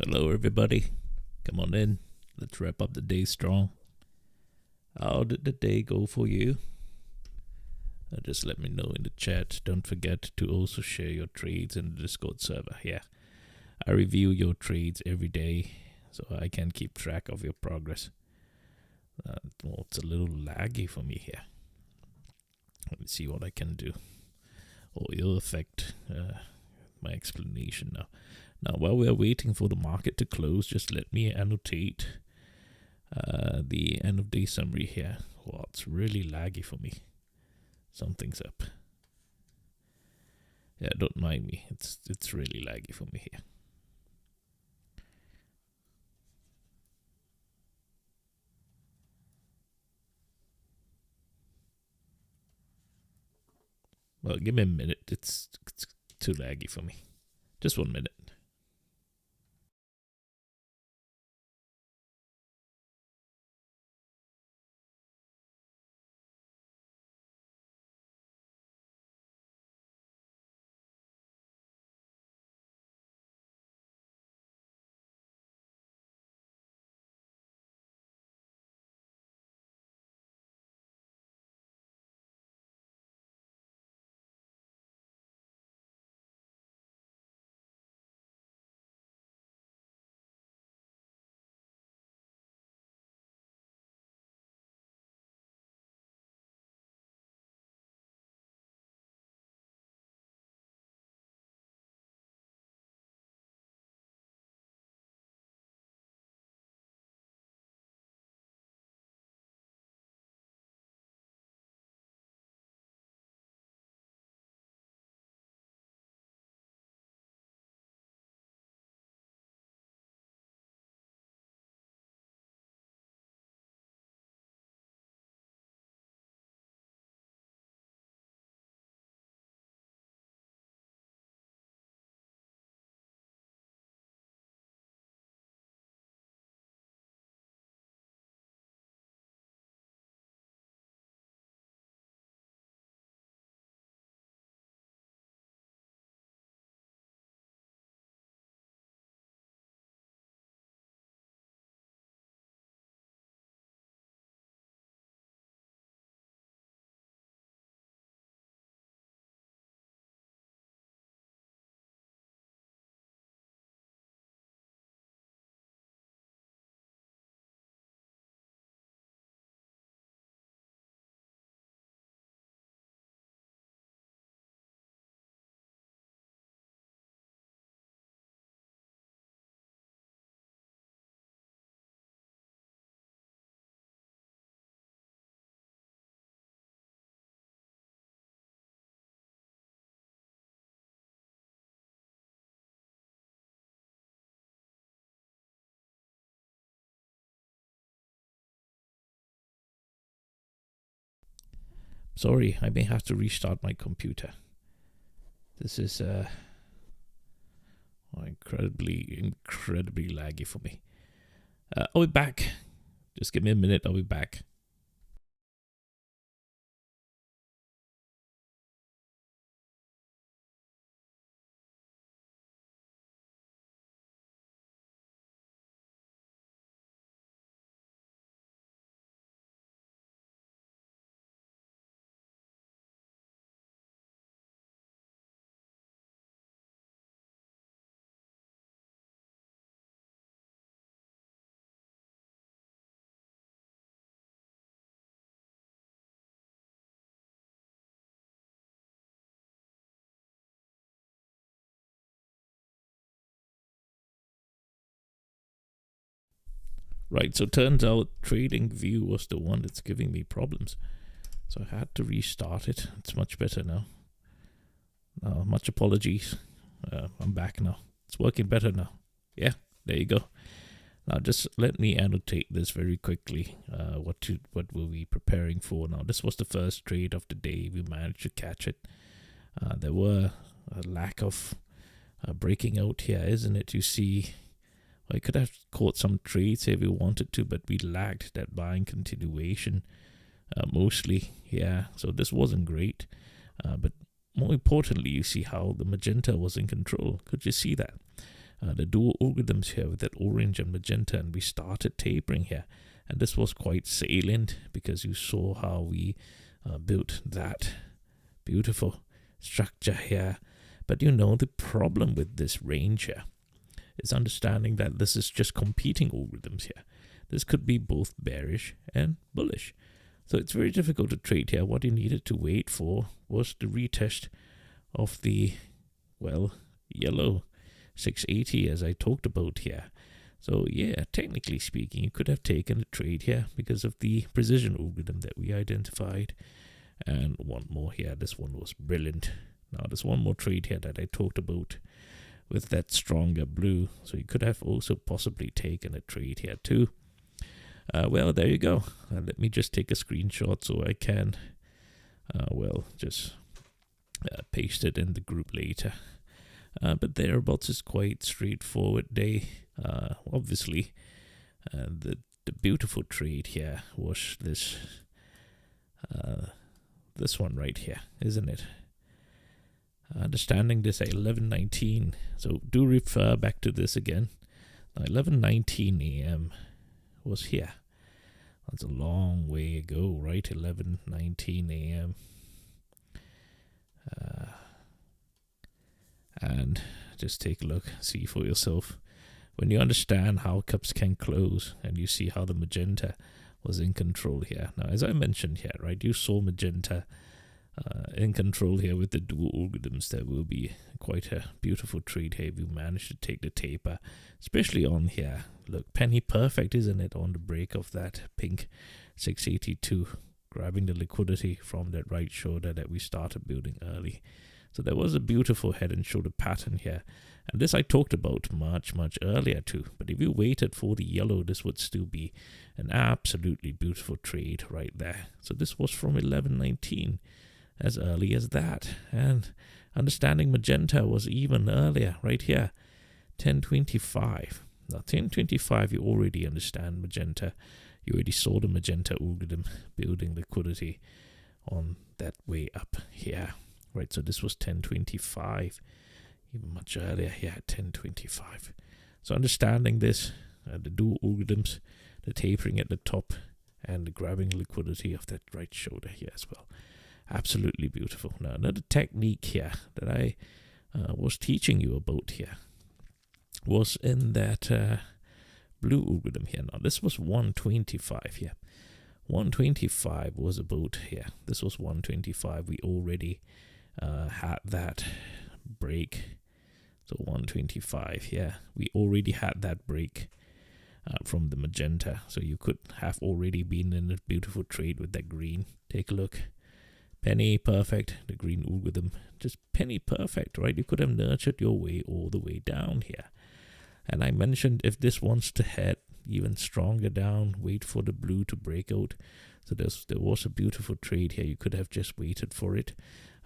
Hello, everybody. Come on in. Let's wrap up the day strong. How did the day go for you? Just let me know in the chat. Don't forget to also share your trades in the Discord server. Yeah, I review your trades every day so I can keep track of your progress. Well, it's a little laggy for me here. Let me see what I can do. Oh, it'll affect my explanation now. Now, while we are waiting for the market to close, just let me annotate the end of day summary here. Well, it's really laggy for me. Something's up. Yeah, don't mind me. It's really laggy for me here. Well, give me a minute. It's too laggy for me. Just 1 minute. Sorry, I may have to restart my computer. This is incredibly laggy for me. I'll be back. Just give me a minute. I'll be back. Right, so turns out TradingView was the one that's giving me problems. So I had to restart it. It's much better now. Much apologies. I'm back now. It's working better now. Yeah, there you go. Now just let me annotate this very quickly. What were we preparing for? Now this was the first trade of the day. We managed to catch it. There were a lack of breaking out here, isn't it? You see, I could have caught some trades if we wanted to, but we lacked that buying continuation mostly. Yeah, so this wasn't great. But more importantly, you see how the magenta was in control. Could you see that? the dual algorithms here with that orange and magenta, and we started tapering here. And this was quite salient because you saw how we built that beautiful structure here. But the problem with this range here is understanding that this is just competing algorithms here. This could be both bearish and bullish. So it's very difficult to trade here. What you needed to wait for was the retest of the, yellow 680 as I talked about here. So yeah, technically speaking, you could have taken a trade here because of the precision algorithm that we identified. And one more here. This one was brilliant. Now there's one more trade here that I talked about with that stronger blue. So you could have also possibly taken a trade here too. There you go. Let me just take a screenshot so I can, just paste it in the group later. But thereabouts is quite straightforward day. Obviously, the beautiful trade here was this one right here, isn't it? Understanding this at 11:19. So do refer back to this again. 11:19 a.m. was here. That's a long way ago, right? 11:19 a.m. And just take a look, see for yourself. When you understand how cups can close and you see how the magenta was in control here. Now, as I mentioned here, right, you saw magenta in control here with the dual algorithms. That will be quite a beautiful trade here if you manage to take the taper, especially on here. Look, penny perfect, isn't it, on the break of that pink 682, grabbing the liquidity from that right shoulder that we started building early. So there was a beautiful head and shoulder pattern here. And this I talked about much earlier too. But if you waited for the yellow, this would still be an absolutely beautiful trade right there. So this was from 11:19, as early as that. And understanding magenta was even earlier, right here, 10:25. Now 10:25, you already understand magenta. You already saw the magenta algorithm building liquidity on that way up here. Right, so this was 10:25, even much earlier here at 10:25. So understanding this, the dual algorithms, the tapering at the top, and the grabbing liquidity of that right shoulder here as well. Absolutely beautiful. Now another technique here that I was teaching you about here was in that blue algorithm here. Now this was 125 here. 125 was about here. This was 125. We already had that break. So 125 here. We already had that break from the magenta. So you could have already been in a beautiful trade with that green. Take a look. Penny perfect. The green algorithm. Just penny perfect, right? You could have nurtured your way all the way down here. And I mentioned if this wants to head even stronger down, wait for the blue to break out. So there was a beautiful trade here. You could have just waited for it.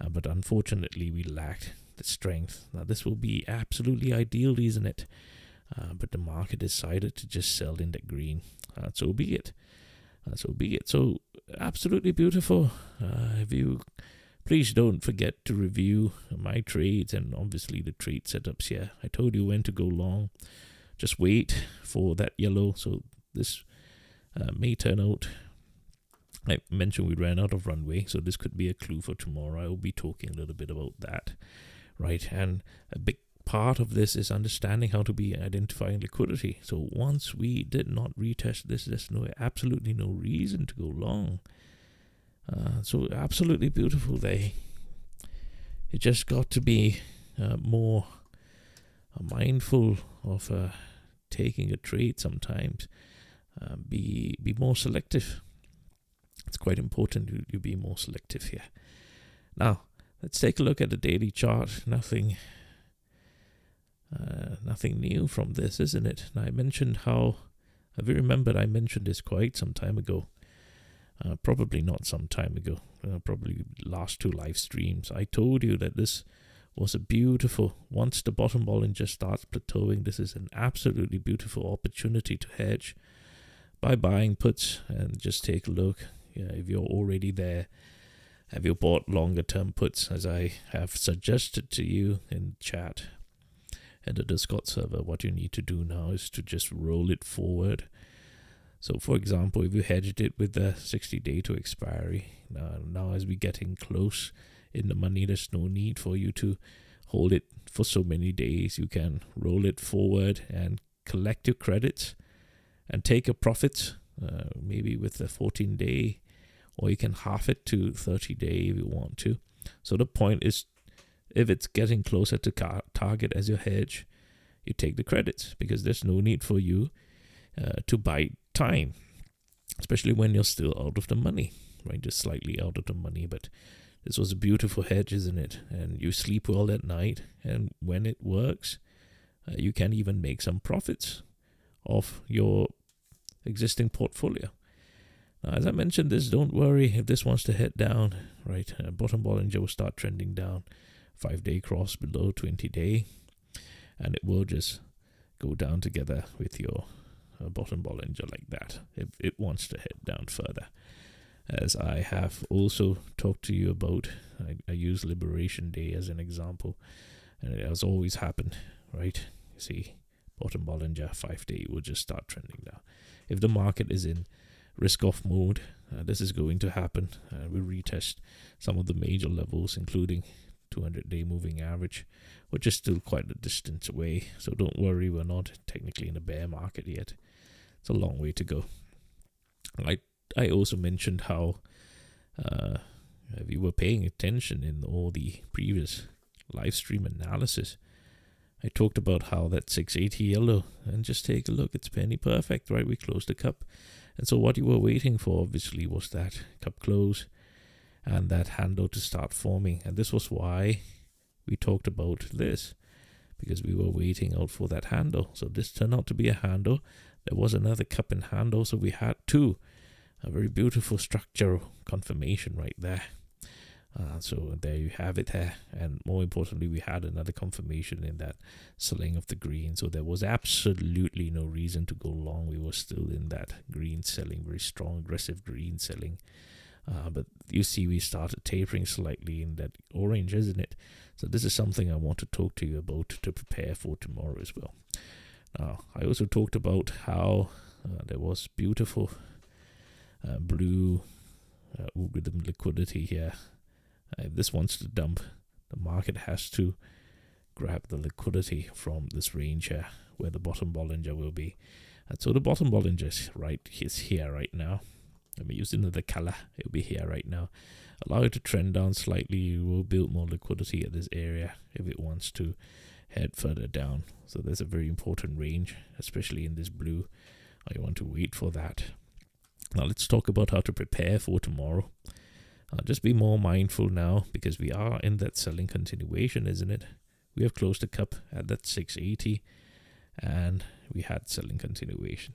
But unfortunately, we lacked the strength. Now, this will be absolutely ideal, isn't it? But the market decided to just sell in that green. So be it. So absolutely beautiful. Please don't forget to review my trades and obviously the trade setups here. I told you when to go long. Just wait for that yellow. So this may turn out. I mentioned we ran out of runway, so this could be a clue for tomorrow. I will be talking a little bit about that, right? And a big part of this is understanding how to be identifying liquidity. So once we did not retest this, there's absolutely no reason to go long. So absolutely beautiful day. You just got to be more mindful of taking a trade sometimes. Be more selective. It's quite important you be more selective here. Now, let's take a look at the daily chart. Nothing new from this, isn't it? Now, I mentioned how, have you remembered I mentioned this quite some time ago? Probably not some time ago, probably last two live streams. I told you that this was a beautiful, once the bottom Bollinger starts plateauing, this is an absolutely beautiful opportunity to hedge by buying puts. And just take a look. If you're already there, have you bought longer term puts as I have suggested to you in chat? in the Discord server, what you need to do now is to just roll it forward. So for example, if you hedged it with the 60-day to expiry, now as we getting close in the money, there's no need for you to hold it for so many days. You can roll it forward and collect your credits and take a profit, maybe with the 14-day, or you can half it to 30-day if you want to. So the point is, if it's getting closer to target as your hedge, you take the credits, because there's no need for you to buy time, especially when you're still out of the money, right? Just slightly out of the money, but this was a beautiful hedge, isn't it? And you sleep well at night, and when it works, you can even make some profits of your existing portfolio. Now, as I mentioned this, don't worry if this wants to head down, right? Bottom Bollinger will start trending down, 5-day cross below 20-day, and it will just go down together with your bottom Bollinger like that if it wants to head down further. As I have also talked to you about, I use Liberation Day as an example, and it has always happened, right? You see, bottom Bollinger 5-day will just start trending down. If the market is in risk-off mode, this is going to happen. We retest some of the major levels, including 200-day moving average, which is still quite a distance away. So don't worry, we're not technically in a bear market yet. It's a long way to go. I also mentioned how if you were paying attention in all the previous live stream analysis, I talked about how that 680 yellow, and just take a look, it's penny perfect, right? We closed the cup. And so what you were waiting for, obviously, was that cup close and that handle to start forming. And this was why we talked about this, because we were waiting out for that handle. So this turned out to be a handle. There was another cup and handle, so we had two. A very beautiful structural confirmation right there. So there you have it there. And more importantly, we had another confirmation in that selling of the green. So there was absolutely no reason to go long. We were still in that green selling, very strong, aggressive green selling. But you see, we started tapering slightly in that orange, isn't it? So this is something I want to talk to you about to prepare for tomorrow as well. Now, I also talked about how there was beautiful blue rhythm liquidity here. If this wants to dump, the market has to grab the liquidity from this range here, where the bottom Bollinger will be. And so the bottom Bollinger is here right now. Let me use another color. It will be here right now. Allow it to trend down slightly. You will build more liquidity at this area if it wants to head further down. So there's a very important range, especially in this blue. I want to wait for that. Now let's talk about how to prepare for tomorrow. Just be more mindful now, because we are in that selling continuation, isn't it? We have closed the cup at that 680, and we had selling continuation.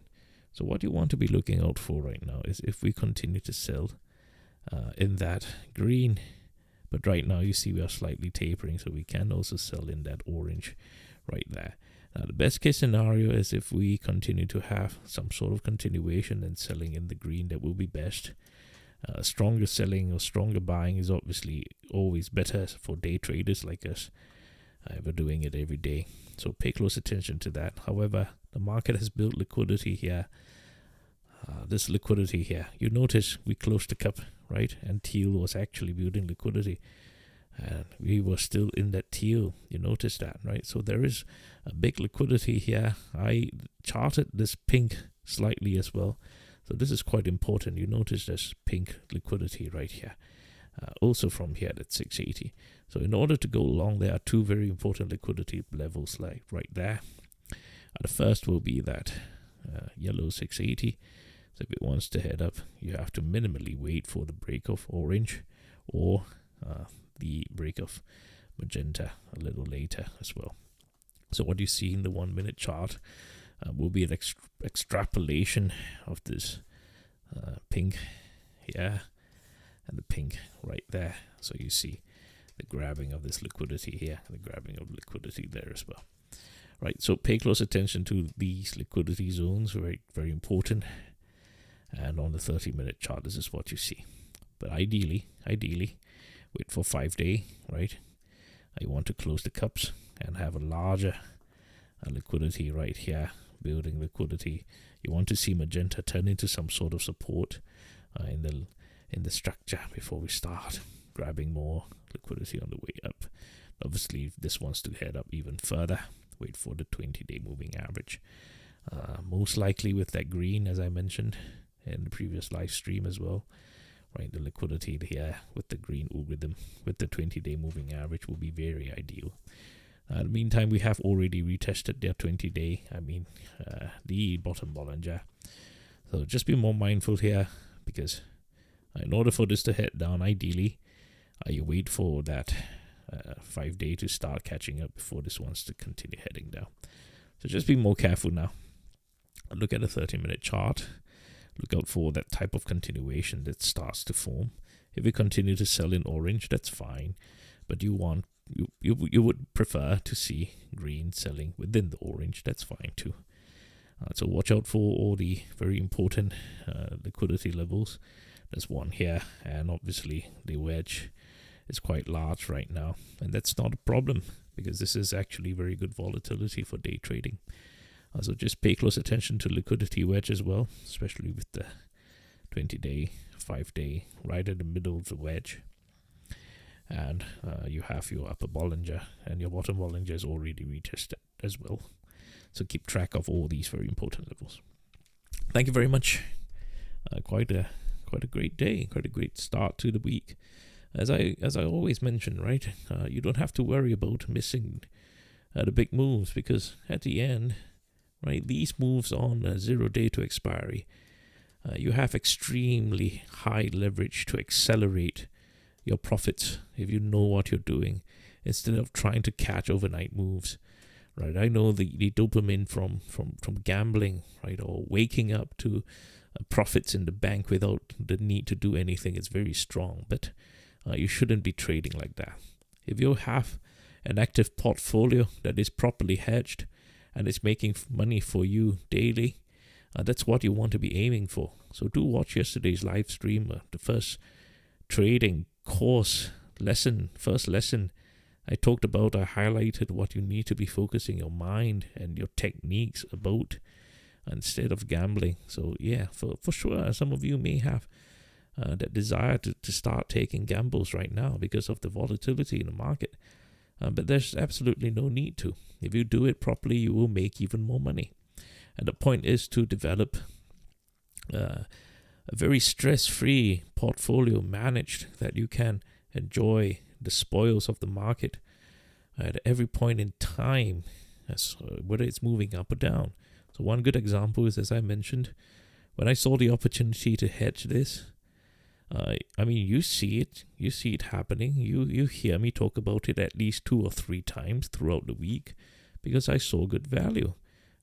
So what you want to be looking out for right now is if we continue to sell in that green. But right now you see we are slightly tapering, so we can also sell in that orange right there. Now the best case scenario is if we continue to have some sort of continuation and selling in the green. That will be best. Stronger selling or stronger buying is obviously always better for day traders like us. We're doing it every day, so pay close attention to that. However, the market has built liquidity here. This liquidity here, you notice we closed the cup, right? And teal was actually building liquidity, and we were still in that teal. You notice that, right? So there is a big liquidity here. I charted this pink slightly as well. So this is quite important. You notice there's pink liquidity right here. Also from here at 680. So in order to go long, there are two very important liquidity levels like right there. The first will be that yellow 680. So if it wants to head up, you have to minimally wait for the break of orange or the break of magenta a little later as well. So what you see in the 1 minute chart will be an extrapolation of this pink here and the pink right there. So you see the grabbing of this liquidity here, the grabbing of liquidity there as well. Right, so pay close attention to these liquidity zones, very, very important. And on the 30-minute chart, this is what you see. But ideally, wait for 5 day, right? You want to close the cups and have a larger liquidity right here, building liquidity. You want to see magenta turn into some sort of support in the structure before we start grabbing more liquidity on the way up. Obviously, if this wants to head up even further, wait for the 20-day moving average. Most likely with that green, as I mentioned in the previous live stream as well, right? The liquidity here with the green algorithm with the 20-day moving average will be very ideal. In the meantime, we have already retested their 20-day, the bottom Bollinger. So just be more mindful here, because in order for this to head down, ideally, you wait for that 5-day to start catching up before this wants to continue heading down. So just be more careful now. Look at a 30-minute chart. Look out for that type of continuation that starts to form. If we continue to sell in orange, that's fine, but you would prefer to see green selling within the orange. That's fine too. So watch out for all the very important liquidity levels. There's one here, and obviously the wedge is quite large right now, and that's not a problem because this is actually very good volatility for day trading. So just pay close attention to liquidity wedge as well, especially with the 20-day, 5-day right in the middle of the wedge. And you have your upper Bollinger, and your bottom Bollinger is already retested as well. So keep track of all these very important levels. Thank you very much. Quite a great day, quite a great start to the week. As I always mention, right? You don't have to worry about missing the big moves, because at the end, right, these moves on 0 day to expiry, you have extremely high leverage to accelerate your profits if you know what you're doing, instead of trying to catch overnight moves, right? I know the dopamine from gambling, right, or waking up to profits in the bank without the need to do anything is very strong, but you shouldn't be trading like that. If you have an active portfolio that is properly hedged and is making money for you daily, that's what you want to be aiming for. So do watch yesterday's live stream, the first trading course lesson, first lesson. I highlighted what you need to be focusing your mind and your techniques about instead of gambling. So yeah, for sure, some of you may have that desire to start taking gambles right now because of the volatility in the market. But there's absolutely no need to. If you do it properly, you will make even more money. And the point is to develop a very stress-free portfolio managed, that you can enjoy the spoils of the market at every point in time, whether it's moving up or down. So one good example is, as I mentioned, when I saw the opportunity to hedge this, you see it happening. You hear me talk about it at least 2 or 3 times throughout the week, because I saw good value,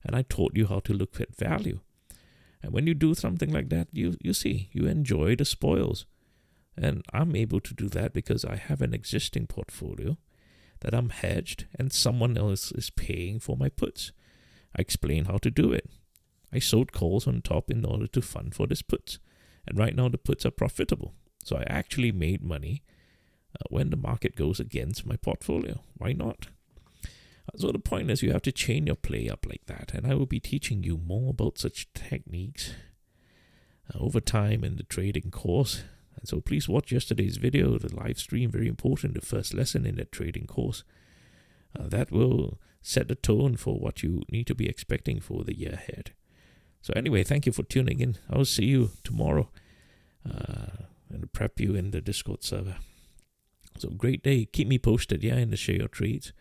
and I taught you how to look at value. And when you do something like that, you enjoy the spoils. And I'm able to do that because I have an existing portfolio that I'm hedged, and someone else is paying for my puts. I explain how to do it. I sold calls on top in order to fund for this puts. And right now the puts are profitable. So I actually made money when the market goes against my portfolio. Why not? So the point is, you have to chain your play up like that. And I will be teaching you more about such techniques over time in the trading course. And so please watch yesterday's video, the live stream, very important, the first lesson in that trading course. That will set the tone for what you need to be expecting for the year ahead. So anyway, thank you for tuning in. I'll see you tomorrow and prep you in the Discord server. So great day. Keep me posted, and share your trades.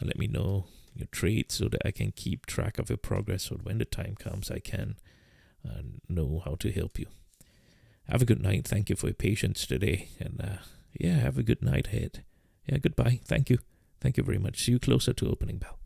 Let me know your trades so that I can keep track of your progress, so when the time comes I can know how to help you. Have a good night. Thank you for your patience today. And have a good night ahead. Goodbye. Thank you. Thank you very much. See you closer to opening bell.